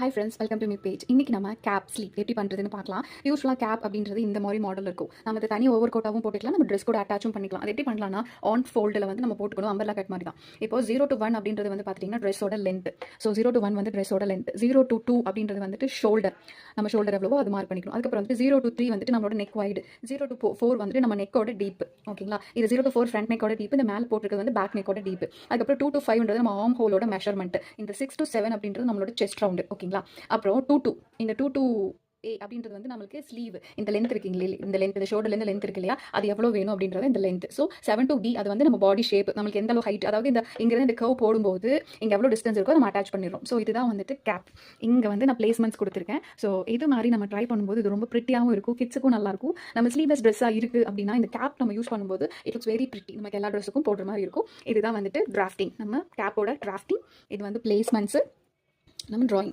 Hi friends, welcome to me page. இன்றைக்கி நம்ம gap sleep எப்படி பண்ணுறதுன்னு பார்க்கலாம். யூஸ்வலாக கேப் அப்படின்றது இந்த மாதிரி மாடல் இருக்கும். நம்ம அதை தனி ஓவர் கோட்டாகவும் போட்டுக்கலாம், நம்ம ட்ரெஸ் கூட அட்டாச்சும் பண்ணிக்கலாம். அது எப்படி பண்ணலாம்னா ஆன் ஃபோல்டில் வந்து நம்ம போட்டுக்கணும், அம்பர்லா கட் மாதிரி தான். இப்போ 0 to 1 அப்படின்றது வந்து பார்த்தீங்கன்னா ட்ரெஸ்ஸோட லென்த். ஸோ 0 to 1 வந்து ட்ரெஸ்ஸோட லென்த். 0 to 2 அப்படின்றது வந்துட்டு ஷோல்டர், நம்ம ஷோல்டர் எவ்வளவோ அது மார்க் பண்ணிக்கணும். அதுக்கப்புறம் வந்துட்டு 0 to 3 வந்துட்டு நம்மளோட நெக் வைடு. 0 to 4 வந்துட்டு நம்ம நெக்கோட டீப். ஓகேங்களா, இது 0 to 4 ஃப்ரண்ட் நெக்கோட டீப், இந்த மேலே போட்டுருக்கிறது வந்து பேக் நெக்கோட டீப். அதுக்கப்புறம் 2 to 5 நம்ம ஆர்ம் ஹோலோட மெஷர்மெண்ட். இந்த 6 to 7 அப்படின்றது நம்மளோட செஸ்ட் ரவுண்டு. ஓகேங்களா, அப்புறம் 2 இந்த 2 to A அப்படின்றது வந்து நம்மளுக்கு ஸ்லீவ். இந்த லென்த் இருக்குங்களே, இந்த லென்த், இந்த ஷோல்டர்லேருந்து லென்த் இருக்கு இல்லையா, அது எவ்வளோ வேணும் அப்படின்றது இந்த லென்த். ஸோ 7 to B அது வந்து நம்ம பாடி ஷேப், நம்மளுக்கு எந்த அளவு ஹைட், அதாவது இந்த இங்கேருந்து இந்த கர்வ் போடும்போது இங்கே எவ்வளோ டிஸ்டன்ஸ் இருக்கோ நம்ம அட்டாச் பண்ணிடுறோம். ஸோ இதுதான் வந்துட்டு கேப். இங்கே வந்து நான் பிளேஸ்மெண்ட்ஸ் கொடுத்துருக்கேன். ஸோ இது மாதிரி நம்ம ட்ரை பண்ணும்போது இது ரொம்ப ப்ரிட்டியாகவும் இருக்கும், கிட்ஸுக்கும் நல்லாயிருக்கும். நம்ம ஸ்லீவ்லெஸ் ட்ரெஸ்ஸாக இருக்குது அப்படின்னா இந்த கேப் நம்ம யூஸ் பண்ணும்போது இட் லுக்ஸ் வெரி ப்ரிட்டி, நமக்கு எல்லா ட்ரெஸ்ஸுக்கும் போடுற மாதிரி இருக்கும். இதுதான் வந்துட்டு டிராஃப்டிங், நம்ம கேப்போட டிராஃப்டிங். இது வந்து பிளேஸ்மெண்ட்ஸு, நம்ம ட்ராயிங்.